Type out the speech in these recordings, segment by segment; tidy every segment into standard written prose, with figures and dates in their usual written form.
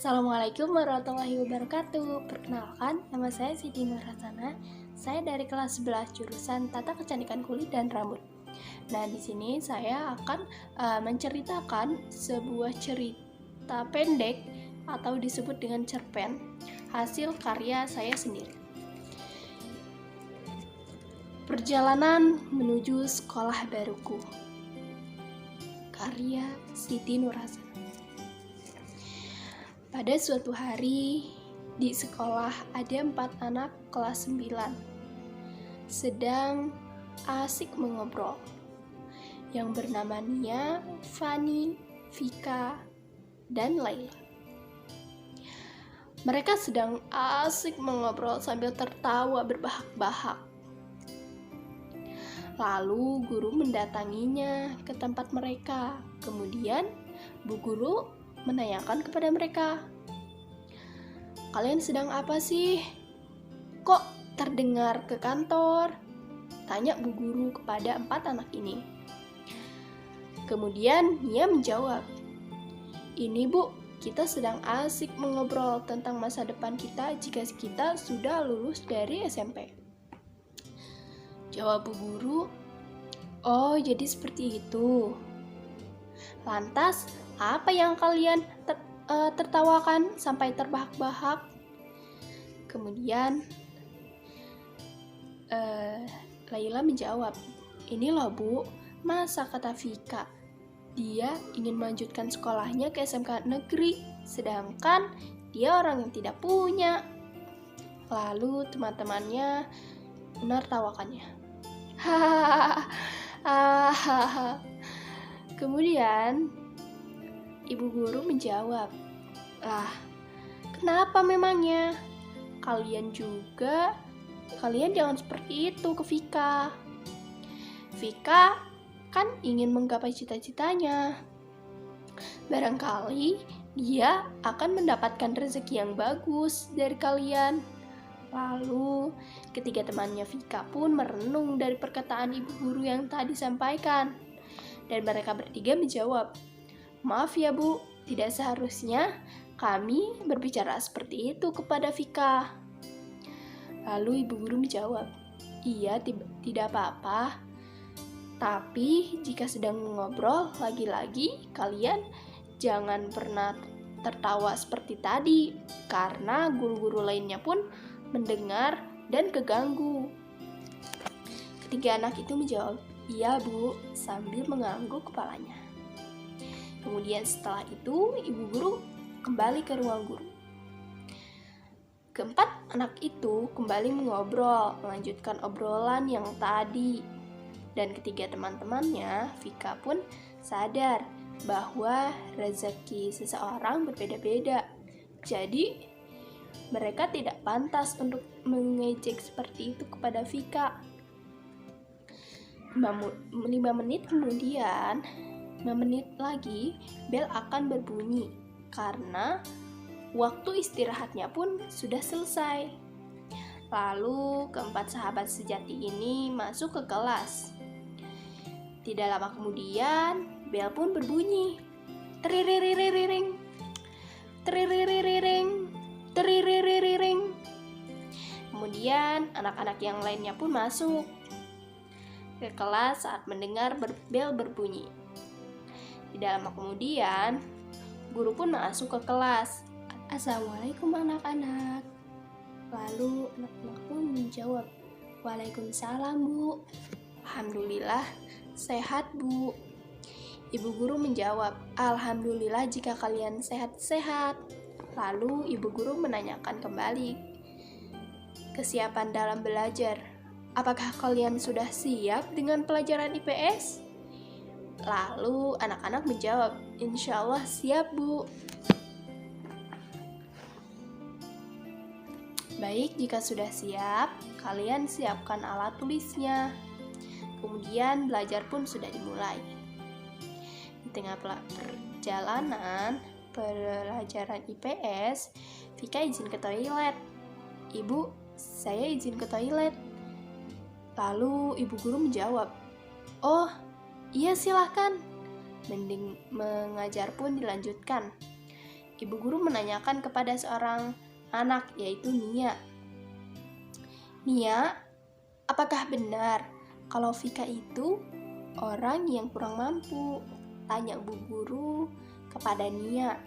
Assalamualaikum warahmatullahi wabarakatuh. Perkenalkan, nama saya Siti Nurhasana. Saya dari kelas 11 jurusan Tata Kecantikan Kulit dan Rambut. Nah, di sini saya akan menceritakan sebuah cerita pendek atau disebut dengan cerpen, hasil karya saya sendiri. Perjalanan menuju sekolah baruku. Karya Siti Nurhasana. Pada suatu hari, di sekolah ada 4 anak kelas 9 sedang asik mengobrol yang bernama Nia, Fani, Vika, dan Laila. Mereka sedang asik mengobrol sambil tertawa berbahak-bahak. Lalu guru mendatanginya ke tempat mereka. Kemudian Bu Guru menanyakan kepada mereka, "Kalian sedang apa sih? Kok terdengar ke kantor?" Tanya Bu Guru kepada 4 anak ini. Kemudian Nia menjawab, "Ini Bu, kita sedang asik mengobrol tentang masa depan kita jika kita sudah lulus dari SMP." Jawab Bu Guru, "Oh, jadi seperti itu. Lantas, apa yang kalian tertawakan sampai terbahak-bahak?" Kemudian Laila menjawab, "Ini loh Bu, masa kata Vika, dia ingin melanjutkan sekolahnya ke SMK negeri, sedangkan dia orang yang tidak punya." Lalu teman-temannya menertawakannya. Hahaha. Kemudian Ibu Guru menjawab, kenapa memangnya? Kalian jangan seperti itu ke Vika. Vika kan ingin menggapai cita-citanya. Barangkali dia akan mendapatkan rezeki yang bagus dari kalian." Lalu ketiga temannya Vika pun merenung dari perkataan Ibu Guru yang tadi sampaikan. Dan mereka bertiga menjawab, "Maaf ya Bu, tidak seharusnya kami berbicara seperti itu kepada Vika." Lalu Ibu Guru menjawab, "Iya, tidak apa-apa. Tapi jika sedang ngobrol, lagi-lagi kalian jangan pernah tertawa seperti tadi, karena guru-guru lainnya pun mendengar dan keganggu." Ketiga anak itu menjawab, "Iya Bu," sambil mengangguk kepalanya. Kemudian setelah itu, Ibu Guru kembali ke ruang guru. Keempat anak itu kembali mengobrol, melanjutkan obrolan yang tadi. Dan ketiga teman-temannya, Vika pun sadar bahwa rezeki seseorang berbeda-beda. Jadi, mereka tidak pantas untuk mengejek seperti itu kepada Vika. 5 menit kemudian, 5 menit lagi, bel akan berbunyi karena waktu istirahatnya pun sudah selesai. Lalu keempat sahabat sejati ini masuk ke kelas. Tidak lama kemudian, bel pun berbunyi. Teririririring, teririririring, teririririring. Kemudian anak-anak yang lainnya pun masuk ke kelas saat mendengar bel berbunyi. Tidak lama kemudian, guru pun masuk ke kelas. "Assalamualaikum anak-anak." Lalu anak-anak pun menjawab, "Waalaikumsalam Bu." "Alhamdulillah, sehat Bu." Ibu Guru menjawab, "Alhamdulillah jika kalian sehat-sehat." Lalu Ibu Guru menanyakan kembali, "Kesiapan dalam belajar, apakah kalian sudah siap dengan pelajaran IPS?" Lalu anak-anak menjawab, "Insya Allah siap Bu." "Baik, jika sudah siap, kalian siapkan alat tulisnya." Kemudian belajar pun sudah dimulai. Di tengah perjalanan pelajaran IPS, Vika izin ke toilet. "Ibu, saya izin ke toilet." Lalu Ibu Guru menjawab, "Oh, iya silahkan." Mending mengajar pun dilanjutkan. ibu guru menanyakan kepada seorang anak, yaitu Nia. Nia, apakah benar kalau Vika itu orang yang kurang mampu? Tanya bu guru kepada Nia.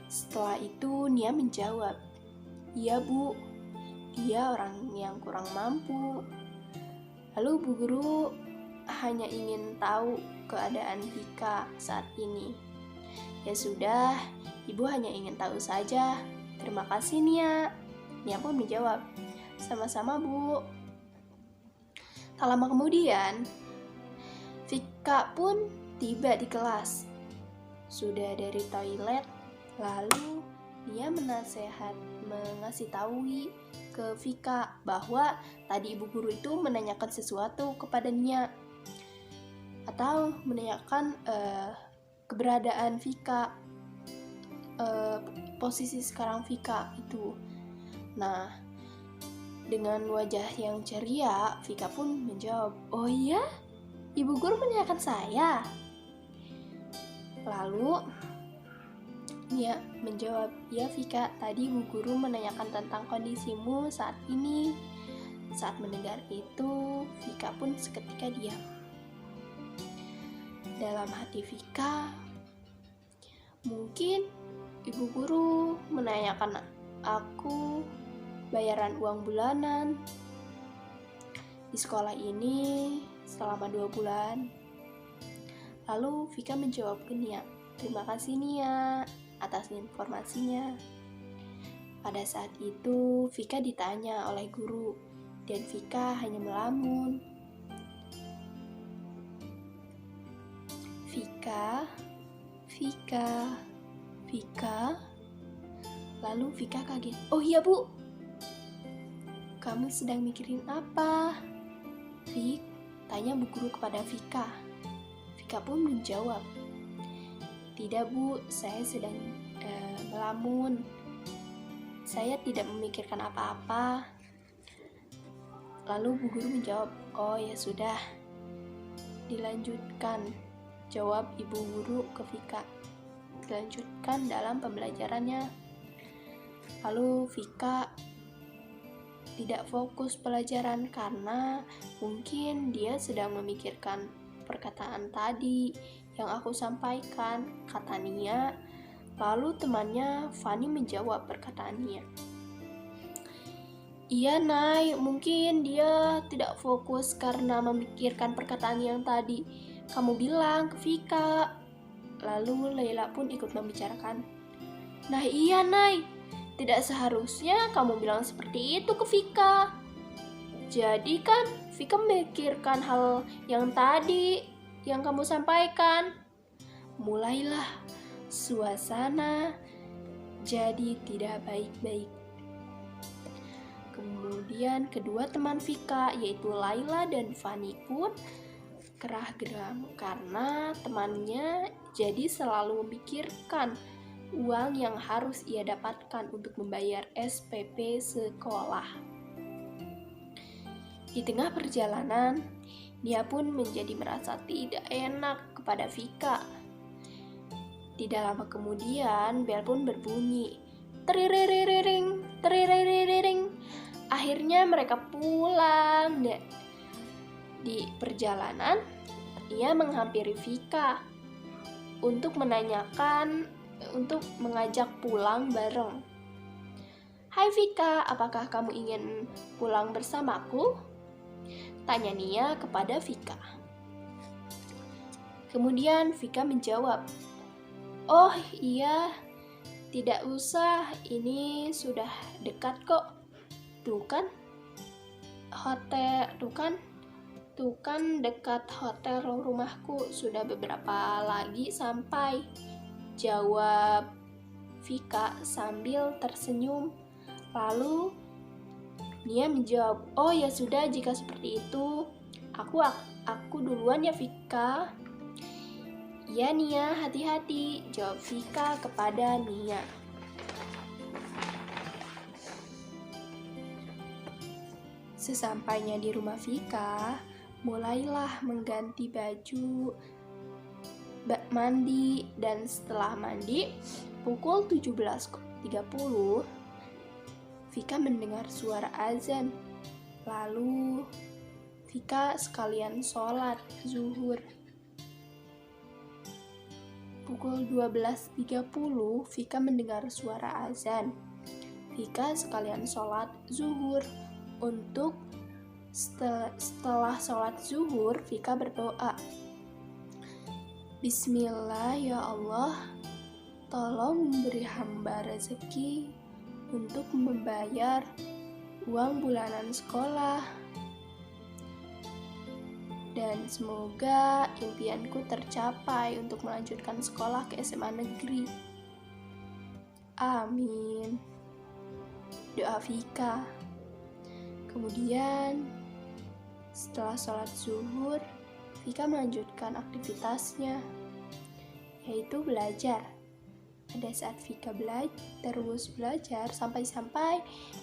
Setelah itu Nia menjawab, iya bu, dia orang yang kurang mampu. Lalu bu guru hanya ingin tahu keadaan Vika saat ini. Ya sudah, ibu hanya ingin tahu saja. Terima kasih Nia. Nia pun menjawab, sama-sama bu. Tak lama kemudian, Vika pun tiba di kelas. Sudah dari toilet, lalu Nia mengasih tahu ke Vika bahwa tadi ibu guru itu menanyakan sesuatu kepada Nia, atau menanyakan keberadaan Vika, posisi sekarang Vika itu. Nah, dengan wajah yang ceria, Vika pun menjawab, oh iya, ibu guru menanyakan saya. Lalu Nia menjawab, ya Vika, tadi ibu guru menanyakan tentang kondisimu saat ini. Saat mendengar itu, Vika pun seketika diam. Dalam hati Vika, mungkin ibu guru menanyakan aku bayaran uang bulanan di sekolah ini selama 2 bulan. Lalu Vika menjawab ke Nia, terima kasih Nia atas informasinya. Pada saat itu Vika ditanya oleh guru dan Vika hanya melamun. Vika. Lalu Vika kaget. Oh iya bu, kamu sedang mikirin apa? Vik, tanya bu guru kepada Vika. Vika pun menjawab, tidak bu, saya sedang melamun. Saya tidak memikirkan apa-apa. Lalu bu guru menjawab, oh ya sudah, dilanjutkan, jawab ibu guru ke Vika. Dilanjutkan dalam pembelajarannya. Lalu Vika tidak fokus pelajaran karena mungkin dia sedang memikirkan perkataan tadi yang aku sampaikan, kata Nia. Lalu temannya Fani menjawab perkataan Nia. Iya Nay, mungkin dia tidak fokus karena memikirkan perkataan yang tadi kamu bilang ke Vika. Lalu Laila pun ikut membicarakan. Nah iya Nay, tidak seharusnya kamu bilang seperti itu ke Vika. Jadi kan Vika memikirkan hal yang tadi yang kamu sampaikan. Mulailah suasana jadi tidak baik-baik. Kemudian kedua teman Vika yaitu Laila dan Fani pun gerah geram karena temannya jadi selalu memikirkan uang yang harus ia dapatkan untuk membayar SPP sekolah. Di tengah perjalanan, dia pun menjadi merasa tidak enak kepada Vika. Tidak lama kemudian, bel pun berbunyi. Teriring, teriring. Akhirnya mereka pulang. Di perjalanan, ia menghampiri Vika untuk mengajak pulang bareng. Hai Vika, apakah kamu ingin pulang bersamaku? Tanya Nia kepada Vika. Kemudian Vika menjawab, oh iya, tidak usah, ini sudah dekat kok. Tuh kan dekat hotel rumahku, sudah beberapa lagi sampai. Jawab Vika sambil tersenyum. Lalu Nia menjawab, oh ya sudah, jika seperti itu aku duluan ya Vika. Ya Nia, hati-hati, jawab Vika kepada Nia. Sesampainya di rumah Vika, mulailah mengganti baju, mandi, dan setelah mandi, Pukul 17.30, Vika mendengar suara azan. Lalu Vika sekalian sholat zuhur. Pukul 12.30, Vika mendengar suara azan. Vika sekalian sholat zuhur. Setelah sholat zuhur, Vika berdoa, Bismillah ya Allah, tolong beri hamba rezeki untuk membayar uang bulanan sekolah. Dan semoga impianku tercapai untuk melanjutkan sekolah ke SMA negeri. Amin. Doa Vika. Kemudian setelah sholat zuhur, Vika melanjutkan aktivitasnya, yaitu belajar. Pada saat Vika terus belajar sampai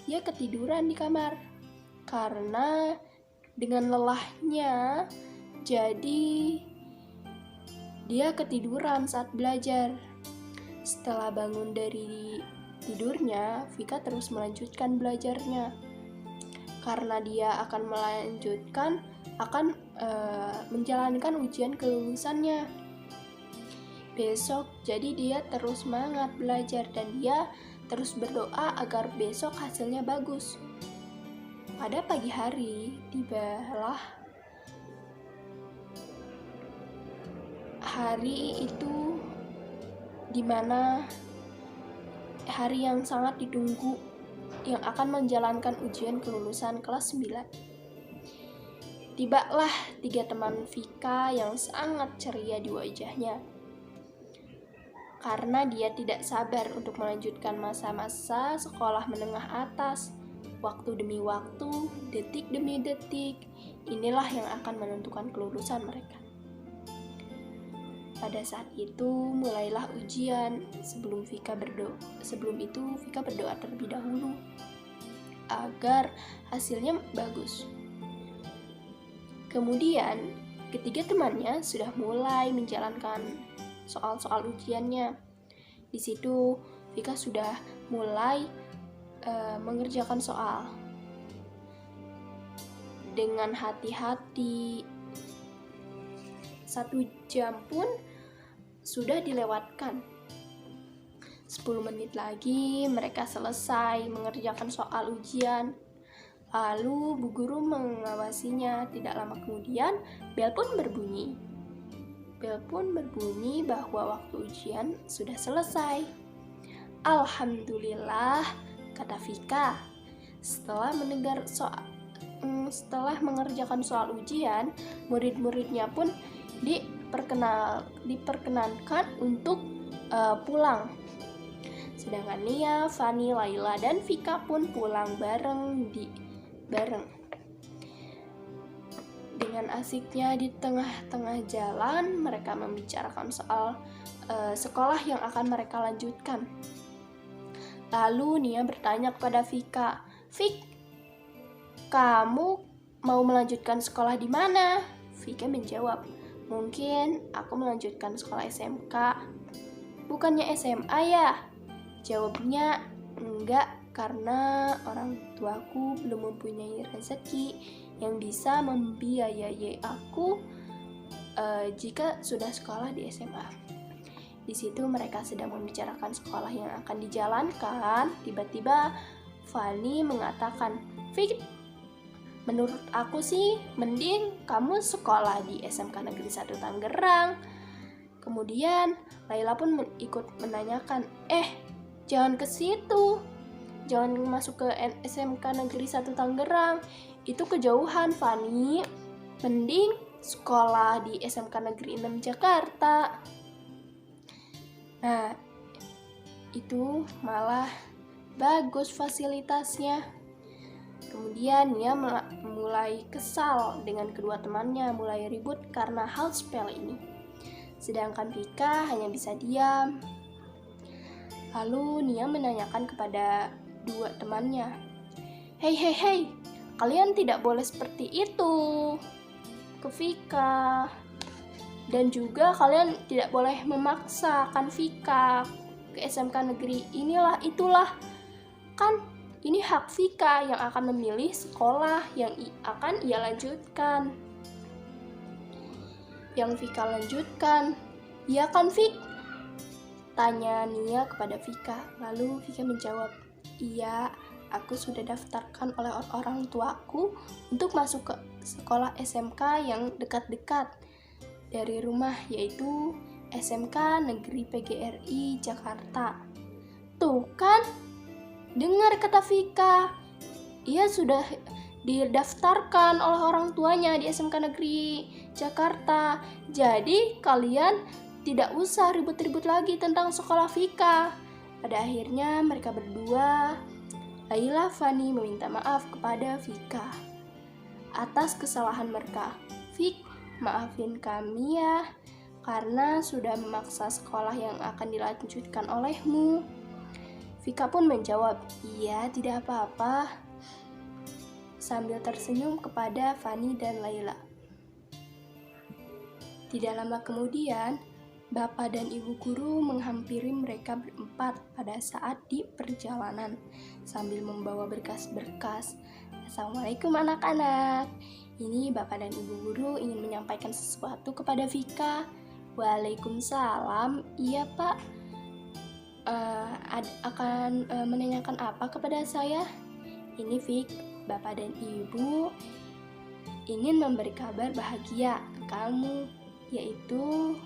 dia ketiduran di kamar. Karena dengan lelahnya, jadi dia ketiduran saat belajar. Setelah bangun dari tidurnya, Vika terus melanjutkan belajarnya. Karena dia akan menjalankan ujian kelulusannya besok. Jadi dia terus semangat belajar dan dia terus berdoa agar besok hasilnya bagus. Pada pagi hari, tibalah hari itu, di mana hari yang sangat ditunggu, yang akan menjalankan ujian kelulusan kelas 9. Tibalah 3 teman Vika yang sangat ceria di wajahnya. Karena dia tidak sabar untuk melanjutkan masa-masa sekolah menengah atas. Waktu demi waktu, detik demi detik, inilah yang akan menentukan kelulusan mereka. Pada saat itu mulailah ujian. Sebelum itu Vika berdoa terlebih dahulu agar hasilnya bagus. Kemudian ketiga temannya sudah mulai menjalankan soal-soal ujiannya. Di situ Vika sudah mulai mengerjakan soal dengan hati-hati. 1 jam pun sudah dilewatkan. 10 menit lagi mereka selesai mengerjakan soal ujian. Lalu Bu Guru mengawasinya. Tidak lama kemudian bel pun berbunyi. Bahwa waktu ujian sudah selesai. Alhamdulillah, kata Vika. Setelah mengerjakan soal ujian, murid-muridnya pun diperkenankan untuk pulang. Sedangkan Nia, Fani, Laila, dan Vika pun pulang bareng. Dengan asiknya di tengah-tengah jalan, mereka membicarakan soal sekolah yang akan mereka lanjutkan. Lalu Nia bertanya kepada Vika, Vik, kamu mau melanjutkan sekolah di mana? Vika menjawab, mungkin aku melanjutkan sekolah SMK. Bukannya SMA ya? Jawabnya, enggak, karena orang tuaku belum mempunyai rezeki yang bisa membiayai aku jika sudah sekolah di SMA. Di situ mereka sedang membicarakan sekolah yang akan dijalankan. Tiba-tiba Fani mengatakan, Fik, menurut aku sih mending kamu sekolah di SMK Negeri 1 Tangerang. Kemudian Laila pun ikut menanyakan, jangan ke situ, jangan masuk ke SMK Negeri 1 Tangerang, itu kejauhan Fani, mending sekolah di SMK Negeri 6 Jakarta. Nah, itu malah bagus fasilitasnya. Kemudian Nia mulai kesal dengan kedua temannya, mulai ribut karena hal sepele ini. Sedangkan Vika hanya bisa diam. Lalu Nia menanyakan kepada 2 temannya, Hei, kalian tidak boleh seperti itu ke Vika. Dan juga kalian tidak boleh memaksakan Vika ke SMK negeri inilah itulah. Kan ini hak Vika yang akan memilih sekolah yang akan ia lanjutkan. Yang Vika lanjutkan. Iya kan, Vik? Tanya Nia kepada Vika. Lalu Vika menjawab, iya, aku sudah daftarkan oleh orang tuaku untuk masuk ke sekolah SMK yang dekat-dekat dari rumah, yaitu SMK Negeri PGRI Jakarta. Tuh kan, dengar kata Vika, ia sudah didaftarkan oleh orang tuanya di SMK Negeri Jakarta. Jadi kalian tidak usah ribut-ribut lagi tentang sekolah Vika. Pada akhirnya mereka berdua, Laila Fani, meminta maaf kepada Vika atas kesalahan mereka. Vik, maafin kami ya, karena sudah memaksa sekolah yang akan dilanjutkan olehmu. Vika pun menjawab, iya tidak apa-apa, sambil tersenyum kepada Fani dan Laila. Tidak lama kemudian, Bapak dan Ibu guru menghampiri mereka berempat pada saat di perjalanan sambil membawa berkas-berkas. Assalamualaikum anak-anak. Ini Bapak dan Ibu guru ingin menyampaikan sesuatu kepada Vika. Waalaikumsalam. Iya Pak. Akan menanyakan apa kepada saya? Ini Vik, Bapak dan Ibu ingin memberi kabar bahagia ke kamu, yaitu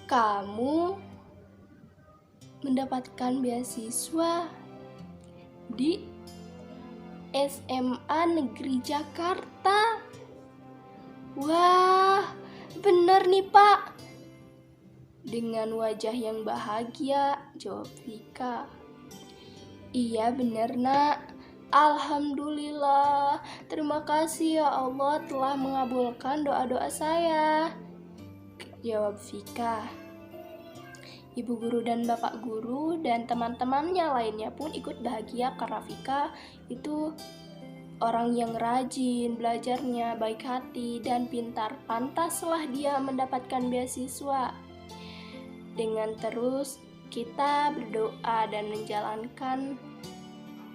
kamu mendapatkan beasiswa di SMA Negeri Jakarta. Wah, benar nih Pak. Dengan wajah yang bahagia, jawab Vika. Iya benar nak. Alhamdulillah. Terima kasih ya Allah telah mengabulkan doa-doa saya, jawab Vika. Ibu guru dan bapak guru dan teman-temannya lainnya pun ikut bahagia karena Vika itu orang yang rajin, belajarnya baik hati dan pintar. Pantaslah dia mendapatkan beasiswa. Dengan terus kita berdoa dan menjalankan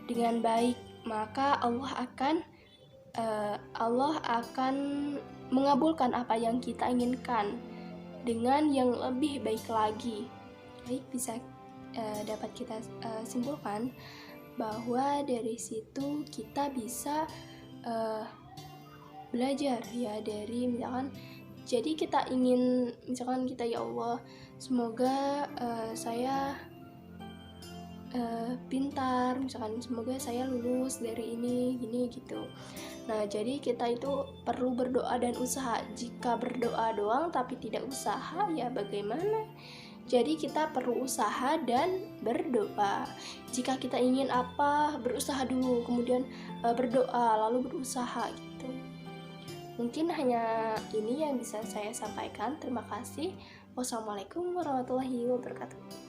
dengan baik, maka Allah akan mengabulkan apa yang kita inginkan dengan yang lebih baik lagi. Baik, bisa dapat kita simpulkan bahwa dari situ kita bisa belajar ya dari misalkan, jadi kita ingin misalkan kita ya Allah semoga saya pintar, misalkan semoga saya lulus dari ini gini gitu. Nah jadi kita itu perlu berdoa dan usaha. Jika berdoa doang tapi tidak usaha ya bagaimana? Jadi kita perlu usaha dan berdoa. Jika kita ingin apa, berusaha dulu, kemudian berdoa, lalu berusaha gitu. Mungkin hanya ini yang bisa saya sampaikan. Terima kasih. Wassalamualaikum warahmatullahi wabarakatuh.